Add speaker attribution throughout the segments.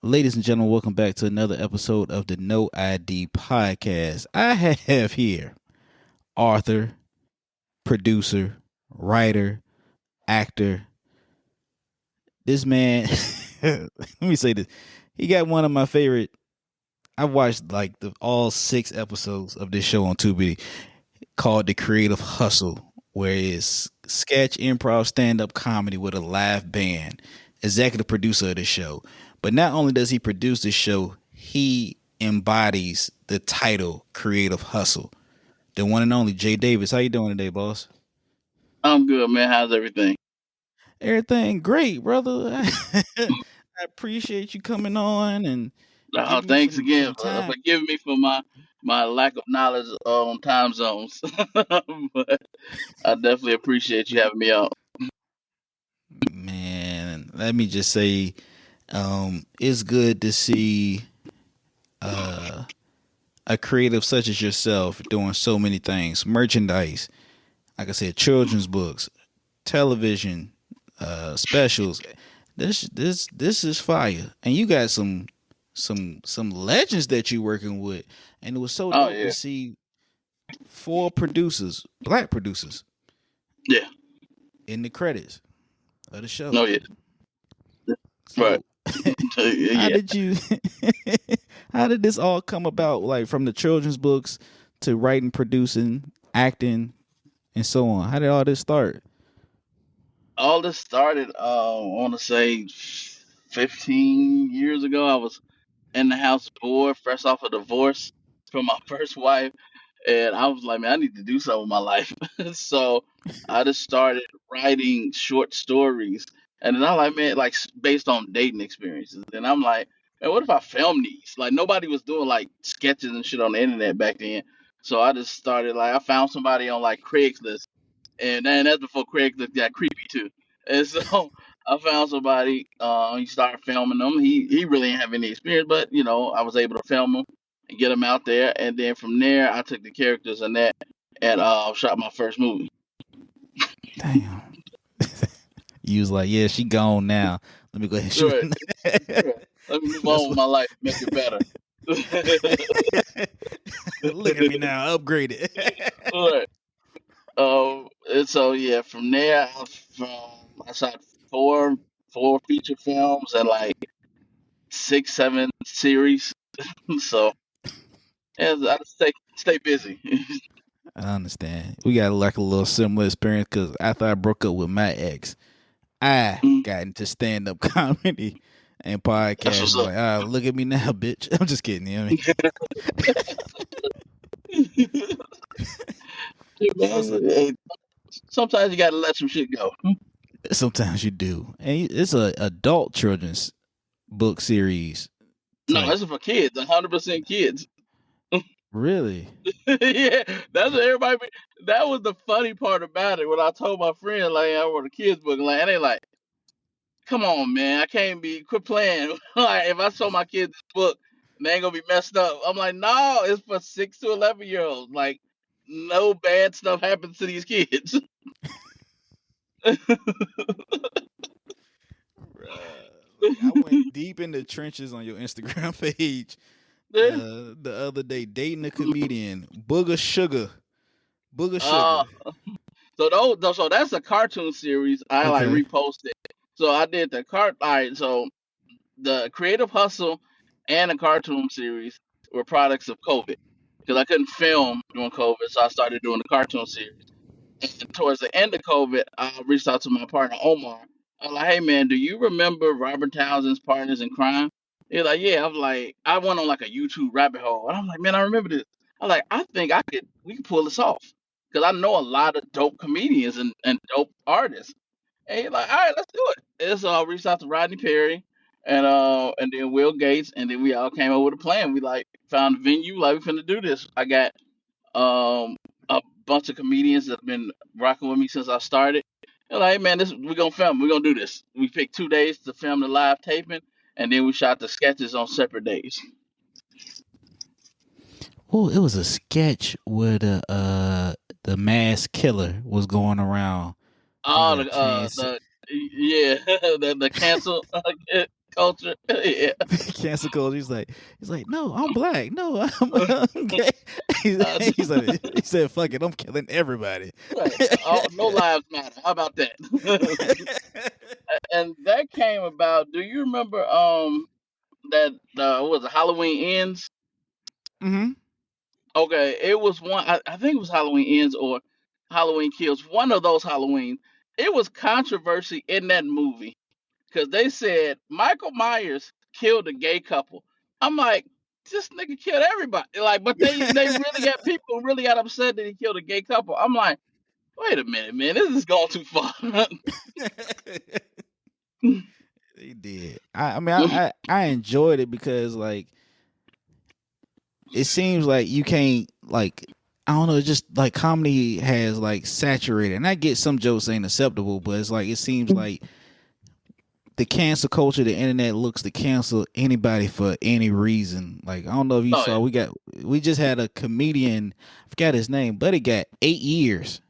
Speaker 1: Ladies and gentlemen, welcome back to another episode of the No ID podcast. I have here author, producer, writer, actor. This man, let me say this. He got one of my favorite. I've watched like all 6 episodes of this show on Tubi called The Creative Hustle, where it's sketch, improv, stand up comedy with a live band. Executive producer of the show. But not only does he produce the show, he embodies the title Creative Hustle. The one and only Jay Davis. How you doing today, boss?
Speaker 2: I'm good, man. How's everything?
Speaker 1: Everything great, brother. I appreciate you coming on and giving me
Speaker 2: Thanks
Speaker 1: some
Speaker 2: again
Speaker 1: some
Speaker 2: for
Speaker 1: time.
Speaker 2: forgiving me for my lack of knowledge on time zones. But I definitely appreciate you having me on.
Speaker 1: Man, let me just say, it's good to see uh, a creative such as yourself doing so many things. Merchandise, like I said, children's books, television, specials. This is fire, and you got some legends that you working with, and it was so
Speaker 2: Oh
Speaker 1: dope
Speaker 2: yeah,
Speaker 1: to see 4 producers, black producers,
Speaker 2: yeah,
Speaker 1: in the credits of the show.
Speaker 2: no, yeah, right,
Speaker 1: So, how
Speaker 2: yeah.
Speaker 1: did you? How did this all come about? Like from the children's books to writing, producing, acting, and so on. How did all this start?
Speaker 2: All this started, I want to say, 15 years ago. I was in the house bored, fresh off a divorce from my first wife. And I was like, man, I need to do something with my life. So I just started writing short stories. And then I'm like, man, like based on dating experiences. And I'm like, man, what if I film these? Like nobody was doing like sketches and shit on the internet back then. So I just started like I found somebody on like Craigslist, and then that's before Craigslist got creepy too. And so I found somebody. He started filming them. He really didn't have any experience, but I was able to film him and get them out there. And then from there, I took the characters and that and shot my first movie.
Speaker 1: Damn. You was like, yeah, she gone now. Let me go ahead and shoot.
Speaker 2: Right, right. Let me move
Speaker 1: That's
Speaker 2: on with
Speaker 1: what.
Speaker 2: my life, make it better.
Speaker 1: Look at me now, upgraded.
Speaker 2: Right. And so yeah, from there, I shot four feature films and like 6, 7 series. So yeah, I just stay busy.
Speaker 1: I understand. We got like a little similar experience because after I broke up with my ex, I
Speaker 2: Mm,
Speaker 1: got into stand up comedy and
Speaker 2: That's what's
Speaker 1: podcasting.
Speaker 2: up.
Speaker 1: Like, look at me now, bitch. I'm just kidding. You know what
Speaker 2: Hey,
Speaker 1: I mean? So
Speaker 2: man, hey, sometimes you gotta let some shit go.
Speaker 1: sometimes you do. And it's a adult children's book series
Speaker 2: No,
Speaker 1: type.
Speaker 2: this is for kids, 100% kids.
Speaker 1: Really?
Speaker 2: Yeah, that's what everybody. That was the funny part about it. When I told my friend like I wrote a kids book, like and they like, "Come on, man, I can't be quit playing." Like if I show my kids this book, they ain't gonna be messed up. I'm like, no, it's for 6 to 11 year olds. Like, no bad stuff happens to these kids.
Speaker 1: Bruh. Like I went deep in the trenches on your Instagram page
Speaker 2: Yeah.
Speaker 1: the other day, dating a comedian, Booger Sugar. Booger
Speaker 2: Uh,
Speaker 1: Sugar.
Speaker 2: so that's a cartoon series. I like
Speaker 1: Okay.
Speaker 2: reposted. So I did the cart. All right. So the Creative Hustle and the cartoon series were products of COVID because I couldn't film during COVID, so I started doing the cartoon series. And towards the end of COVID, I reached out to my partner Omar. I was like, "Hey man, do you remember Robert Townsend's Partners in Crime?" He's like, "Yeah." I was like, I went on like a YouTube rabbit hole, and I'm like, "Man, I remember this." I'm like, "I think we could pull this off because I know a lot of dope comedians and dope artists." And he's like, "All right, let's do it." And so I reached out to Rodney Perry and then Will Gates, and then we all came up with a plan. We like found a venue, like we finna do this. I got a bunch of comedians that have been rocking with me since I started. They're like, hey, man, this we're gonna film. We're gonna do this. We picked 2 days to film the live taping, and then we shot the sketches on separate days.
Speaker 1: Oh, it was a sketch where the mass killer was going around. I think
Speaker 2: Oh,
Speaker 1: a chance.
Speaker 2: the yeah, the cancel. culture. Yeah.
Speaker 1: Cancel culture. He's like, no, I'm black. No, I'm gay. He said, fuck it, I'm killing everybody.
Speaker 2: Right. No lives matter. How about that? And that came about. Do you remember that what was it, Halloween Ends?
Speaker 1: Mm-hmm.
Speaker 2: Okay, it was one. I think it was Halloween Ends or Halloween Kills. One of those Halloween. It was controversy in that movie because they said Michael Myers killed a gay couple. I'm like, this nigga killed everybody. Like, but they really got people really got upset that he killed a gay couple. I'm like, wait a minute, man, this is going too far.
Speaker 1: He did. I mean, I enjoyed it because like it seems like you can't like I don't know, it's just like comedy has like saturated, and I get some jokes ain't acceptable, but it's like it seems like the cancel culture, the internet looks to cancel anybody for any reason. Like I don't know if you
Speaker 2: Oh
Speaker 1: saw, we just had a comedian, I forgot his name, but he got 8 years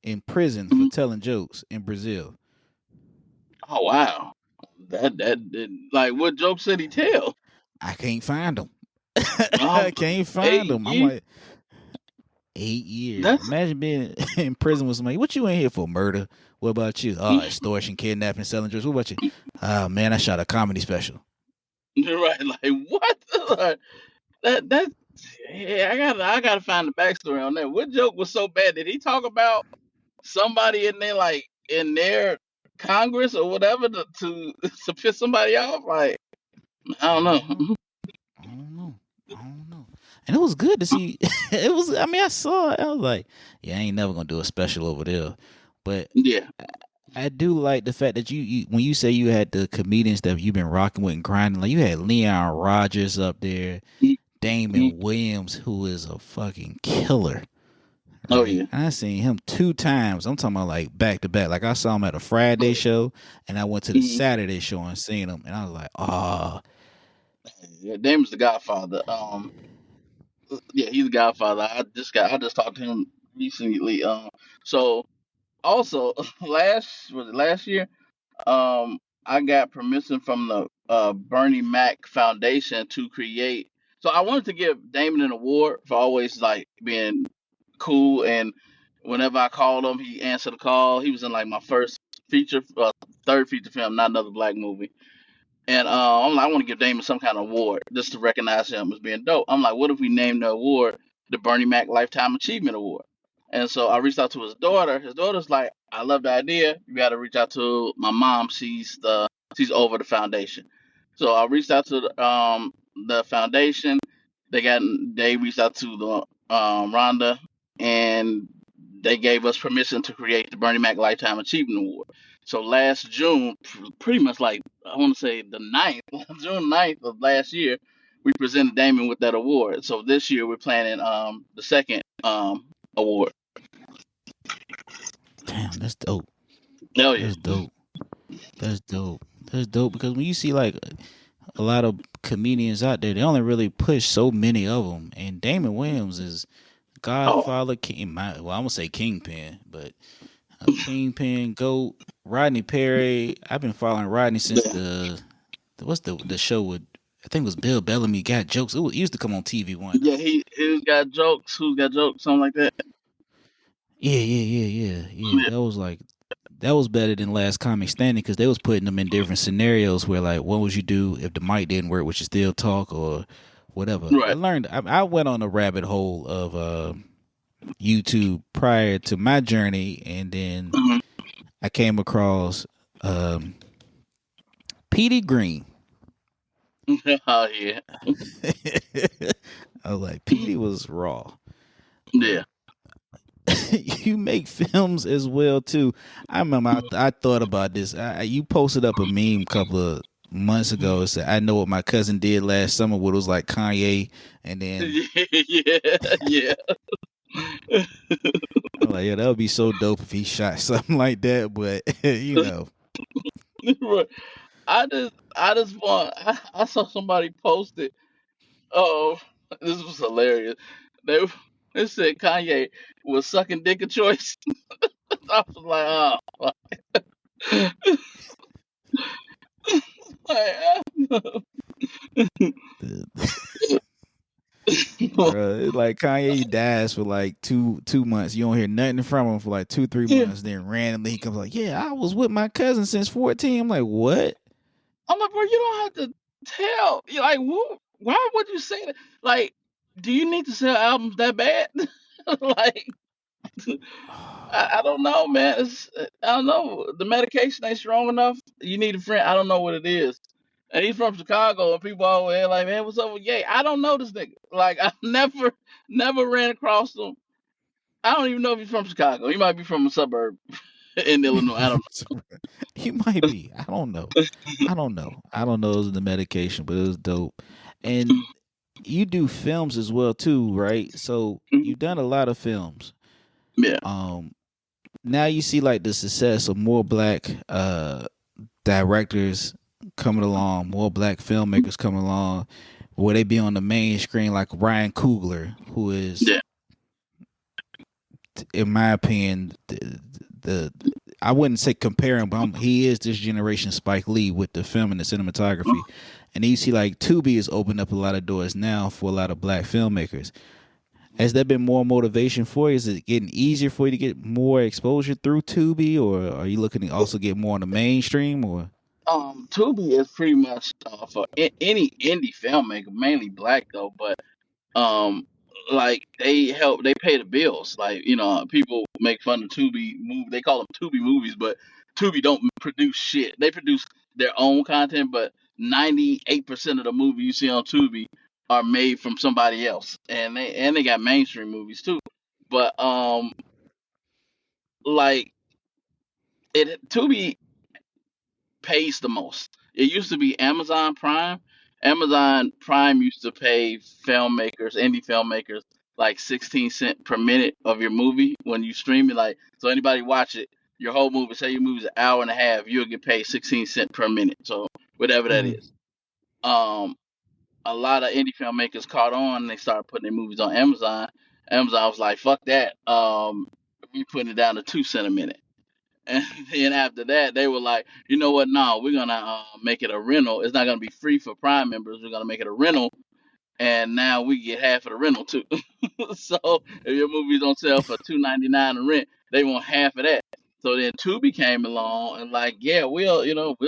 Speaker 1: in prison for
Speaker 2: yeah.
Speaker 1: telling jokes in Brazil.
Speaker 2: Oh wow. Like what jokes did he tell?
Speaker 1: I can't find him. I can't find
Speaker 2: Eight
Speaker 1: him. I'm
Speaker 2: years.
Speaker 1: like 8 years.
Speaker 2: That's
Speaker 1: Imagine being in prison with somebody. What you in here for? Murder. What about you? Oh, extortion, kidnapping, selling drugs. What about you? Oh man, I shot a comedy special.
Speaker 2: right. Like what? Like, that. Yeah, I gotta find the backstory on that. What joke was so bad? Did he talk about somebody in there like in their Congress or whatever to piss somebody off? Like I
Speaker 1: I
Speaker 2: don't know.
Speaker 1: don't know. I don't know. I don't know. And it was good to see. It was. I mean, I saw it. I was like, yeah, I ain't never gonna do a special over there. But
Speaker 2: Yeah.
Speaker 1: I do like the fact that you when you say you had the comedians that you've been rocking with and grinding, like you had Leon Rogers up there,
Speaker 2: Mhm.
Speaker 1: Damon Williams, who is a fucking killer.
Speaker 2: Oh
Speaker 1: Right.
Speaker 2: yeah.
Speaker 1: I seen him 2 times. I'm talking about like back to back. Like I saw him at a Friday show and I went to the
Speaker 2: Mhm.
Speaker 1: Saturday show and seen him and I was like, oh,
Speaker 2: Yeah. Damon's the Godfather. Yeah, he's the Godfather. I just talked to him recently. So also last year? I got permission from the Bernie Mac Foundation to create. So I wanted to give Damon an award for always like being cool, and whenever I called him, he answered the call. He was in like my first feature, third feature film, not another black movie. And I'm like, I want to give Damon some kind of award just to recognize him as being dope. I'm like, what if we named the award the Bernie Mac Lifetime Achievement Award? And so I reached out to his daughter. His daughter's like, I love the idea. You got to reach out to my mom. She's over the foundation. So I reached out to the foundation. They reached out to the Rhonda, and they gave us permission to create the Bernie Mac Lifetime Achievement Award. So last June, pretty much like I want to say the ninth, June 9th of last year, we presented Damon with that award. So this year we're planning the second award.
Speaker 1: damn, that's dope.
Speaker 2: Oh yeah.
Speaker 1: That's dope. That's dope. That's dope because when you see like a lot of comedians out there, they only really push so many of them. And Damon Williams is
Speaker 2: Oh
Speaker 1: Godfather, King. Well, I'm gonna say Kingpin, but Kingpin, Goat, Rodney Perry. I've been following Rodney since
Speaker 2: yeah.
Speaker 1: what's the show with I think it was Bill Bellamy got jokes. It used to come on TV one.
Speaker 2: Yeah, he's got jokes. Who's got jokes? Something like that.
Speaker 1: Yeah. That was better than Last Comic Standing because they was putting them in different scenarios where like what would you do if the mic didn't work? Would you still talk or whatever? I
Speaker 2: Right.
Speaker 1: learned. I went on a rabbit hole of YouTube prior to my journey, and then
Speaker 2: Mhm.
Speaker 1: I came across um, Petey Green.
Speaker 2: Oh yeah.
Speaker 1: I was like, Petey was raw, but
Speaker 2: Yeah.
Speaker 1: you make films as well too. I remember I thought about this. You posted up a meme a couple of months ago. It said, "I know what my cousin did last summer." What it was like Kanye, and then
Speaker 2: Yeah.
Speaker 1: I'm like, yeah, that would be so dope if he shot something like that. But you know,
Speaker 2: Right. I saw somebody post it. Oh, this was hilarious. They they said Kanye was sucking dick of choice. I was like, oh, Like,
Speaker 1: Bro, it's like Kanye dies for like two months. You don't hear nothing from him for like 2-3 months. Then randomly he comes like, "Yeah, I was with my cousin since 14." I'm like, "What?"
Speaker 2: I'm like, bro, you don't have to tell. You're like, why would you say that? Like, do you need to sell albums that bad? Like, I don't know, man. I don't know. The medication ain't strong enough. You need a friend. I don't know what it is. And he's from Chicago, and people always like, man, what's up with Ye? I don't know this nigga. Like, I never ran across him. I don't even know if he's from Chicago. He might be from a suburb in Illinois. I don't
Speaker 1: He might be. I don't know. I don't know. I don't know it was the medication, but it was dope. And you do films as well too, right? So
Speaker 2: know.
Speaker 1: you've done a lot of films.
Speaker 2: Yeah.
Speaker 1: Um, Now you see like the success of more black directors coming along, more black filmmakers coming along, where they be on the main screen like Ryan Coogler, who is,
Speaker 2: Yeah.
Speaker 1: in my opinion, the I wouldn't say comparing, but he is this generation Spike Lee with the film and the cinematography. And you see like Tubi has opened up a lot of doors now for a lot of black filmmakers. Has that been more motivation for you? Is it getting easier for you to get more exposure through Tubi, or are you looking to also get more on the mainstream? Or
Speaker 2: Tubi is pretty much for any indie filmmaker, mainly black though, but um like they pay the bills. Like, people make fun of Tubi movie, they call them Tubi movies, but Tubi don't produce shit. They produce their own content, but 98% of the movies you see on Tubi are made from somebody else, and they got mainstream movies too. But like it Tubi pays the most. It used to be Amazon Prime. Amazon Prime used to pay filmmakers, indie filmmakers, like 16 cents per minute of your movie when you stream it. Like, so anybody watch it, your whole movie, say your movie's an hour and a half, you'll get paid 16 cents per minute. So whatever that
Speaker 1: mm,
Speaker 2: is. Um, a lot of indie filmmakers caught on and they started putting their movies on Amazon. Amazon was like, fuck that. We putting it down to 2 cents a minute. And then after that, they were like, you know what? No, we're gonna make it a rental. It's not gonna be free for Prime members. We're gonna make it a rental, and now we get half of the rental too. So if your movie don't sell for $2.99 a rent, they want half of that. So then Tubi came along and like, yeah, we'll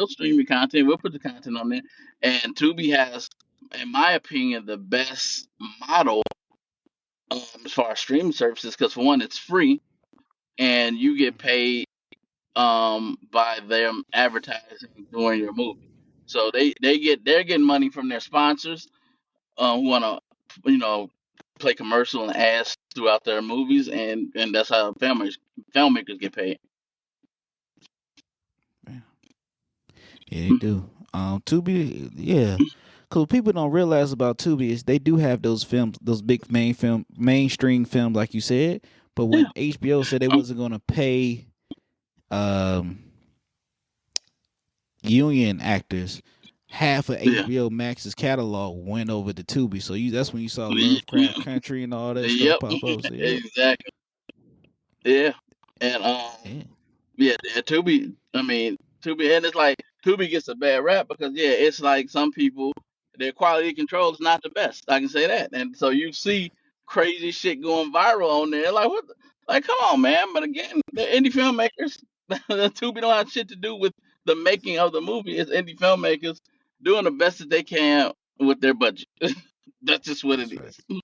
Speaker 2: stream your content. We'll put the content on there. And Tubi has, in my opinion, the best model as far as streaming services because for one, it's free and you get paid by them advertising during your movie. So they're getting money from their sponsors who want to play commercial and ads throughout their movies, and that's how filmmakers get paid.
Speaker 1: yeah, they do. Tubi, yeah. Cause people don't realize about Tubi is they do have those films, those big mainstream films, like you said. But
Speaker 2: Yeah,
Speaker 1: when HBO said they
Speaker 2: um,
Speaker 1: wasn't gonna pay um, union actors, half of
Speaker 2: yeah,
Speaker 1: HBO Max's catalog went over to Tubi. So that's when you saw Lovecraft Country and all that stuff
Speaker 2: yep,
Speaker 1: pop up. So yeah,
Speaker 2: exactly. Yeah, and
Speaker 1: yeah,
Speaker 2: yeah, Tubi. I mean, Tubi, and it's like Tubi gets a bad rap because yeah, it's like some people their quality control is not the best. I can say that, and so you see crazy shit going viral on there. Like what? Like come on, man! But again, the indie filmmakers, the Tubi don't have shit to do with the making of the movie. It's indie filmmakers doing the best that they can with their budget. That's just what it
Speaker 1: that's right.
Speaker 2: is.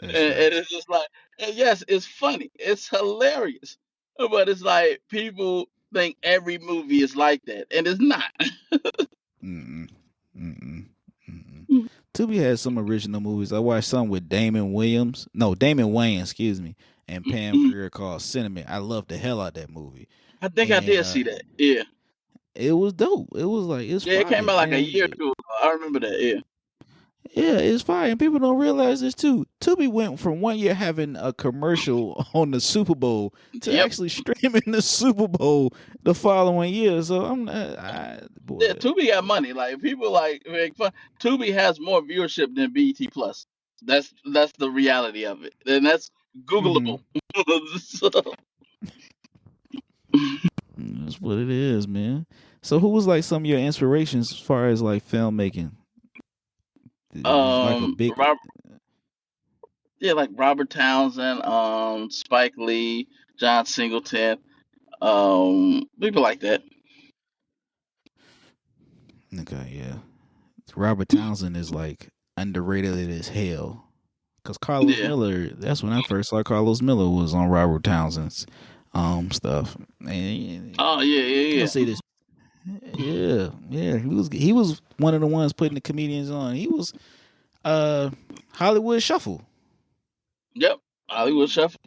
Speaker 1: That's
Speaker 2: And
Speaker 1: facts.
Speaker 2: it's just like, and yes, it's funny, it's hilarious, but it's like people think every movie is like that, and it's not.
Speaker 1: Mm-mm. Mm-mm. Mm-mm. Tubi has some original movies. I watched some with Damon Williams. No, Damon Wayans, excuse me, and Pam Grier called Cinnamon. I loved the hell out of that movie.
Speaker 2: I think I
Speaker 1: And
Speaker 2: did see that. Yeah,
Speaker 1: it was dope. It was like it's
Speaker 2: yeah, it came
Speaker 1: fire.
Speaker 2: out like a year or
Speaker 1: And
Speaker 2: two ago. I remember that. Yeah,
Speaker 1: yeah, it's fire. And people don't realize this too. Tubi went from one year having a commercial on the Super Bowl to
Speaker 2: yep.
Speaker 1: actually streaming the Super Bowl the following year. So
Speaker 2: Yeah,
Speaker 1: boy.
Speaker 2: Tubi got money. Like people like make fun. Tubi has more viewership than BET Plus. That's the reality of it, and that's
Speaker 1: Mm-hmm.
Speaker 2: Googleable. So,
Speaker 1: That's what it is, man. So who was like some of your inspirations as far as like filmmaking? Is like a big
Speaker 2: Robert, yeah, like Robert Townsend, Spike Lee, John Singleton, people like that.
Speaker 1: okay, yeah. Robert Townsend is like underrated as hell. Cause Carlos
Speaker 2: Yeah.
Speaker 1: Miller, that's when I first saw Carlos Miller was on Robert Townsend's stuff. And
Speaker 2: Oh yeah, yeah,
Speaker 1: I'll
Speaker 2: yeah.
Speaker 1: say this. Yeah, yeah. He was one of the ones putting the comedians on. He was uh Hollywood Shuffle,
Speaker 2: Yep. Hollywood Shuffle.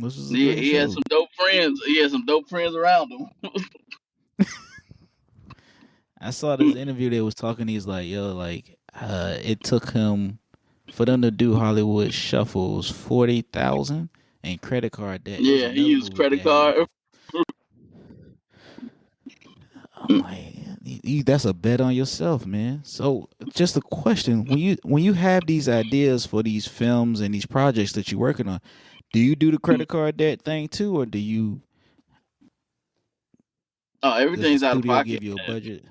Speaker 1: which is a
Speaker 2: Yeah,
Speaker 1: great
Speaker 2: he had
Speaker 1: show.
Speaker 2: some dope friends. He had some dope friends around him.
Speaker 1: I saw this interview they was talking. He's like, yo, like it took him for them to do Hollywood Shuffles 40,000 and credit card debt. It was
Speaker 2: Yeah, he
Speaker 1: another
Speaker 2: used
Speaker 1: movie
Speaker 2: credit
Speaker 1: that had like
Speaker 2: card.
Speaker 1: a. I'm like, that's a bet on yourself, man. So, just a question: when you have these ideas for these films and these projects that you're working on, do you do the credit card debt thing too, or
Speaker 2: Oh,
Speaker 1: does the
Speaker 2: everything's out of
Speaker 1: studio
Speaker 2: pocket.
Speaker 1: give you a budget?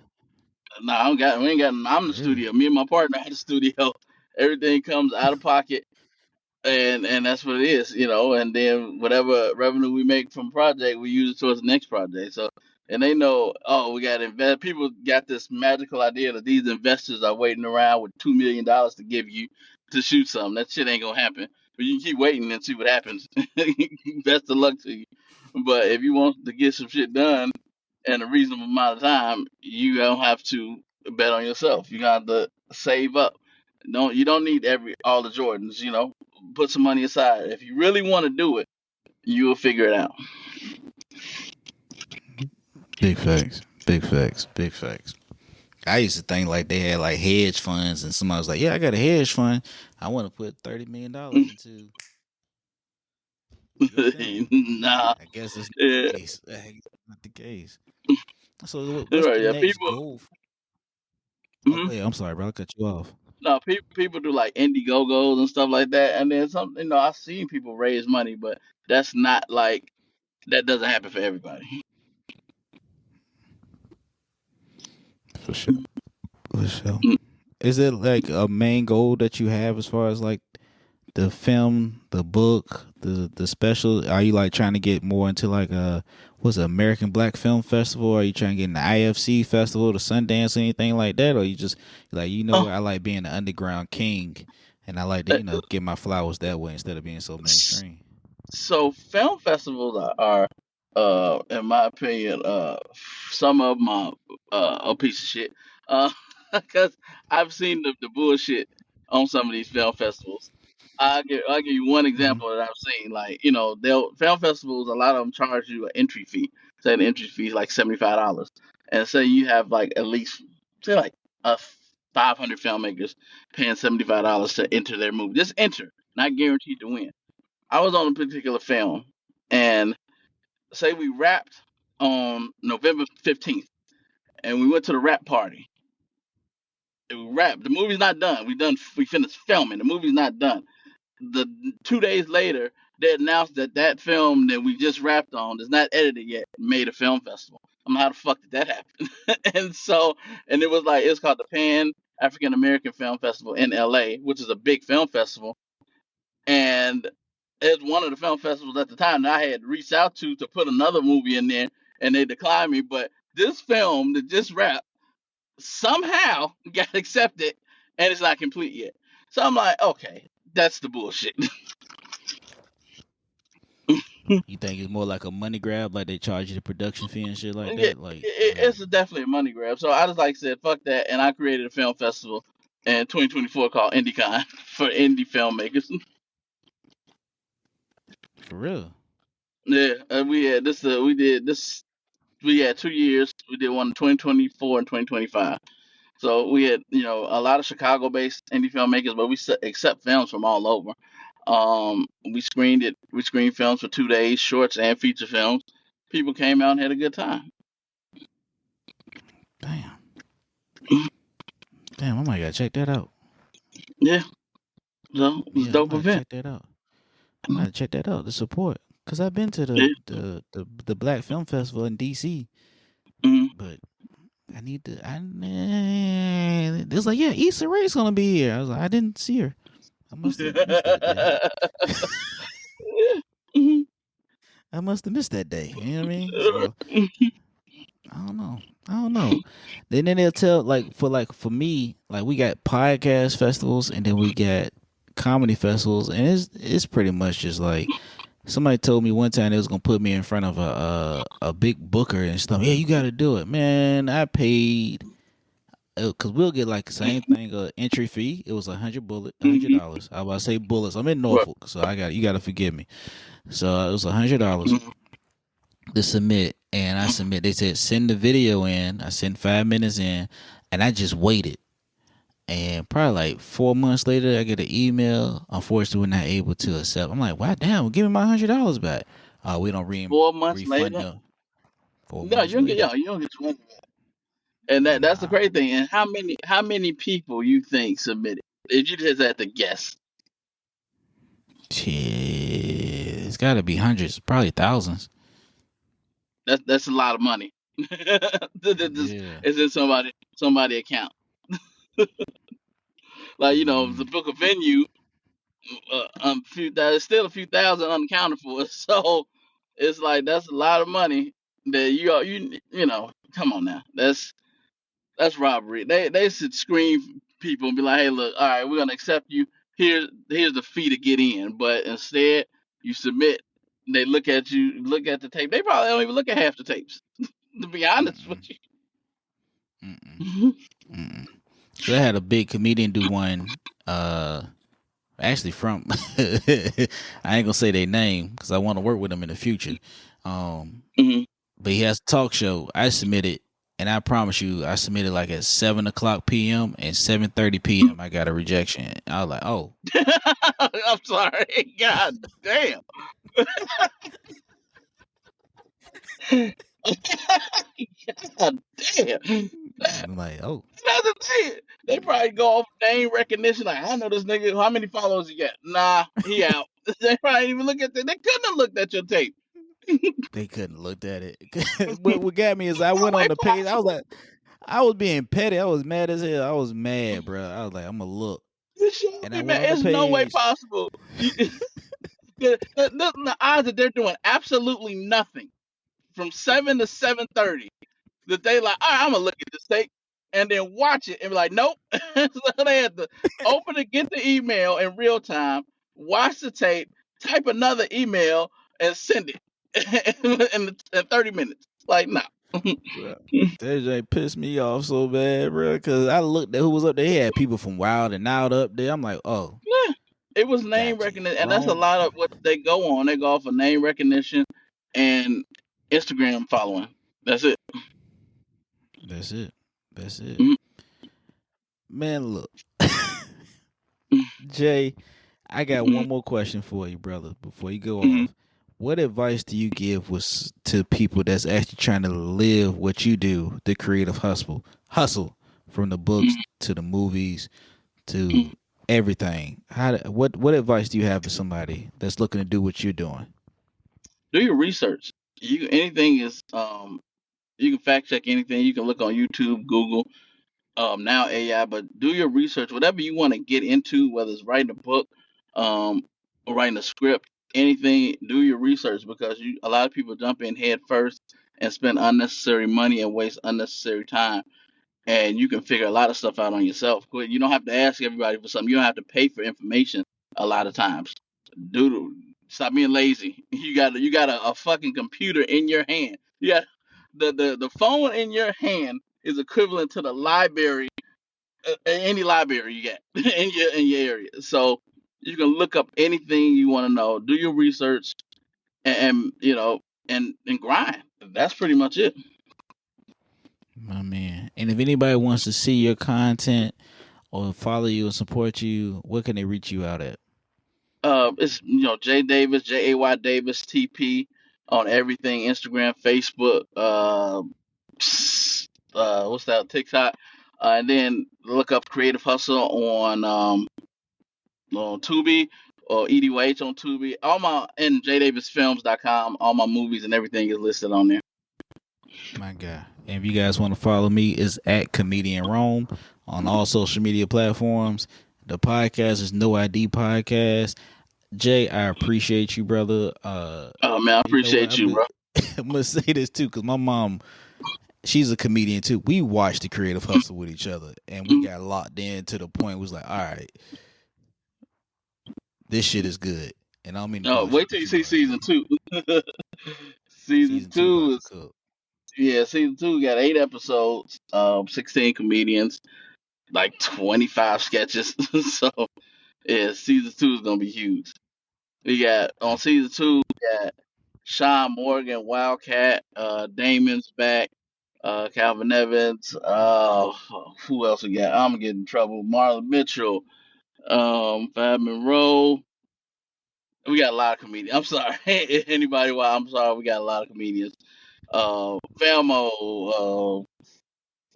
Speaker 2: Nah, I don't got. We ain't got. I'm in the
Speaker 1: Really?
Speaker 2: studio. Me and my partner at the studio. Everything comes out of pocket, and that's what it is, and then whatever revenue we make from project, we use it towards the next project. So, and they know, oh, we got to invest. People got this magical idea that these investors are waiting around with $2 million to give you to shoot something. That shit ain't gonna happen. But you keep waiting and see what happens. Best of luck to you. But if you want to get some shit done in a reasonable amount of time, you don't have to bet on yourself. You got to save up. You don't need all the Jordans, put some money aside. If you really want to do it, you will figure it out.
Speaker 1: Big facts. Big facts. Big facts. I used to think like they had like hedge funds, and somebody was like, "Yeah, I got a hedge fund. I want to put $30 million into your film."
Speaker 2: Nah,
Speaker 1: I guess it's not
Speaker 2: yeah,
Speaker 1: the case. Not the case. So what's
Speaker 2: right.
Speaker 1: the
Speaker 2: Yeah,
Speaker 1: next
Speaker 2: people.
Speaker 1: goal? Oh,
Speaker 2: Mhm.
Speaker 1: go ahead. I'm sorry, bro. I cut you off.
Speaker 2: No, people do like Indiegogos and stuff like that, and then some. I've seen people raise money, but that's not like that doesn't happen for everybody.
Speaker 1: For sure. For sure.
Speaker 2: Mm.
Speaker 1: Is it like a main goal that you have as far as like the film, the book, the special? Are you like trying to get more into like what's it, American Black Film Festival? Are you trying to get in the IFC festival, the Sundance, anything like that? Or you just like
Speaker 2: Oh,
Speaker 1: I like being the underground king, and I like to
Speaker 2: uh,
Speaker 1: get my flowers that way instead of being so
Speaker 2: s-
Speaker 1: mainstream.
Speaker 2: so film festivals are, in my opinion, some of them are a piece of shit. Uh, because I've seen the bullshit on some of these film festivals. I'll give you one
Speaker 1: Hmm.
Speaker 2: example that I've seen. Like, they'll film festivals, a lot of them charge you an entry fee. Say the entry fee is like $75. And say you have like at least say like 500 filmmakers paying $75 to enter their movie. Just enter, not guaranteed to win. I was on a particular film, and say we wrapped on November 15th, and we went to the wrap party. And we wrapped. The movie's not done. We finished filming. The movie's not done. The 2 days later, they announced that film that we just wrapped on is not edited yet. Made a film festival. I'm like, how the fuck did that happen? and it was like it's called the Pan African American Film Festival in L.A., which is a big film festival, and it's one of the film festivals at the time that I had reached out to put another movie in there, and they declined me. But this film that just wrapped somehow got accepted, and it's not complete yet. So I'm like, okay, that's the bullshit.
Speaker 1: You think it's more like a money grab, like they charge you the production fee and shit like
Speaker 2: Yeah,
Speaker 1: that? Like,
Speaker 2: it's definitely a money grab. So I just like said, fuck that, and I created a film festival in 2024 called IndieCon for indie filmmakers.
Speaker 1: for real?
Speaker 2: Yeah, we had this. We did this. We had 2 years. We did one in 2024 and 2025. So we had, a lot of Chicago-based indie filmmakers, but we accept films from all over. We screened it. We screened films for 2 days, shorts and feature films. People came out and had a good time.
Speaker 1: Damn. Damn, I might gotta check that out.
Speaker 2: Yeah, so it was a
Speaker 1: Yeah, I
Speaker 2: dope
Speaker 1: might
Speaker 2: event.
Speaker 1: check that out. I might check that out. The support, cause I've been to
Speaker 2: Yeah.
Speaker 1: the Black Film Festival in DC.
Speaker 2: Mhm.
Speaker 1: but I need to. It was like, yeah, Issa Rae's gonna be here. I was like, I didn't see her. I must have missed that day.
Speaker 2: Mhm.
Speaker 1: I must have missed that day. You know what I mean? So I don't know. I don't know. Then they'll tell for me, like we got podcast festivals and then we got comedy festivals, and it's pretty much just like somebody told me one time they was gonna put me in front of a big booker and stuff. Yeah, you got to do it, man. I paid because we'll get like the same thing, entry fee. It was
Speaker 2: Mhm.
Speaker 1: $100. I was about to say bullets. I'm in
Speaker 2: Right.
Speaker 1: Norfolk, so you got to forgive me. So it was $100
Speaker 2: Mhm.
Speaker 1: to submit, and I submit. They said send the video in. I sent 5 minutes in, and I just waited. And probably like 4 months later, I get an email. Unfortunately, we're not able to accept. I'm like, wow, damn, give me my $100 back. We don't
Speaker 2: 4 months
Speaker 1: refund
Speaker 2: later,
Speaker 1: them. Four
Speaker 2: no,
Speaker 1: months later,
Speaker 2: you don't get 20. And that's the
Speaker 1: nah,
Speaker 2: crazy thing. And how many people you think submitted? If you just had to guess,
Speaker 1: shit, it's got to be hundreds, probably thousands.
Speaker 2: that's a lot of money.
Speaker 1: Yeah.
Speaker 2: It's in somebody account. Like the
Speaker 1: Mm,
Speaker 2: book of venue, there's still a few thousand unaccounted for. So it's like that's a lot of money that Come on now, that's robbery. They should screen people and be like, hey, look, all right, we're gonna accept you. Here's the fee to get in, but instead you submit. They look at the tape. They probably don't even look at half the tapes. To be honest with
Speaker 1: mm-mm, mm-mm,
Speaker 2: you.
Speaker 1: mm-mm. So I had a big comedian do one. Actually, from I ain't gonna say their name because I want to work with them in the future. Um,
Speaker 2: Mhm.
Speaker 1: but he has a talk show. I submitted, and I promise you, I submitted like at 7 o'clock p.m. and 7:30 p.m. I got a rejection. I was like, oh,
Speaker 2: I'm sorry. God damn. God damn.
Speaker 1: I'm like, oh,
Speaker 2: That's the thing. They probably go off name recognition. Like, I know this nigga. How many followers he got? Nah, he out. They probably even look at that. They couldn't have looked at your tape.
Speaker 1: they couldn't looked at it. What got me is I
Speaker 2: No
Speaker 1: went
Speaker 2: way
Speaker 1: on the page. I was
Speaker 2: possible.
Speaker 1: like, I was being petty. I was mad as hell. I was mad, bro. I was like, I'm gonna look,
Speaker 2: This should
Speaker 1: and I
Speaker 2: be
Speaker 1: went
Speaker 2: man.
Speaker 1: on the
Speaker 2: It's no way
Speaker 1: page.
Speaker 2: possible. The odds that they're doing absolutely nothing from 7 to 7:30. That they like, all right, I'm gonna look at this tape and then watch it and be like, nope. So they had to open it, get the email in real time, watch the tape, type another email, and send it in 30 minutes. Like, no.
Speaker 1: Bro, that just pissed me off so bad, bro. Because I looked at who was up there. He had people from Wild and Out up there. I'm like, oh,
Speaker 2: Yeah, it was name
Speaker 1: gotcha.
Speaker 2: recognition, and that's a
Speaker 1: Wrong.
Speaker 2: lot of what they go on. They go off of name recognition and Instagram following. That's it.
Speaker 1: That's it. That's it.
Speaker 2: Mhm.
Speaker 1: Man, look, Jay, I got
Speaker 2: Mhm.
Speaker 1: one more question for you, brother, before you go
Speaker 2: Mhm.
Speaker 1: off. What advice do you give to people that's actually trying to live what you do, the creative hustle from the books
Speaker 2: Mhm.
Speaker 1: to the movies to
Speaker 2: Mhm.
Speaker 1: everything? What advice do you have for somebody that's looking to do what you're doing?
Speaker 2: Do your research. Anything is you can fact check anything. You can look on YouTube, Google, now AI, but do your research. Whatever you want to get into, whether it's writing a book, um, or writing a script, anything, do your research because a lot of people jump in head first and spend unnecessary money and waste unnecessary time. And you can figure a lot of stuff out on yourself. You don't have to ask everybody for something. You don't have to pay for information a lot of times. Dude, stop being lazy. You got a fucking computer in your hand. You got the phone in your hand is equivalent to the library, any library you got in your area. So you can look up anything you want to know, do your research, and grind. That's pretty much it.
Speaker 1: My man. And if anybody wants to see your content or follow you and support you, where can they reach you out at?
Speaker 2: It's J Davis, Jay Davis TP on everything, Instagram, Facebook, what's that, TikTok, and then look up Creative Hustle on Tubi or EDH on Tubi. All my and jdavisfilms.com. All my movies and everything is listed on there.
Speaker 1: My guy. And if you guys want to follow me, it's at Comedian Rome on all social media platforms. The podcast is No ID Podcast. Jay, I appreciate you, brother.
Speaker 2: Oh man, I
Speaker 1: You know what?
Speaker 2: appreciate you, bro.
Speaker 1: I'm gonna say this too, because my mom, she's a comedian too. We watched the Creative Hustle with each other, and we got locked in to the point. It was like, all right, this shit is good. And I don't mean to
Speaker 2: Oh,
Speaker 1: call shit,
Speaker 2: wait till
Speaker 1: but
Speaker 2: you
Speaker 1: you know
Speaker 2: see
Speaker 1: what I
Speaker 2: season
Speaker 1: mean.
Speaker 2: 2. Season
Speaker 1: Season two
Speaker 2: two
Speaker 1: about to
Speaker 2: is
Speaker 1: cook.
Speaker 2: yeah, season 2 got 8 episodes, 16 comedians, like 25 sketches. So yeah, season 2 is gonna be huge. We got on season 2, we got Sean Morgan, Wildcat, Damon's back, Calvin Evans, who else we got? I'm gonna get in trouble. Marlon Mitchell, Fab Monroe. We got a lot of comedians. I'm sorry. Anybody? Why? I'm sorry. We got a lot of comedians. Felmo,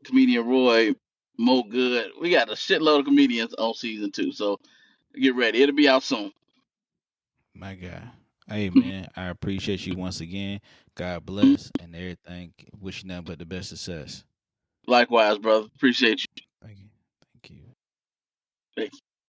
Speaker 2: comedian Roy, Mo Good. We got a shitload of comedians on season 2. So get ready. It'll be out soon.
Speaker 1: My guy. Hey man, I appreciate you once again. God bless and everything. Wish you nothing but the best success.
Speaker 2: Likewise, brother. Appreciate
Speaker 1: Thank you. Thank you.
Speaker 2: you.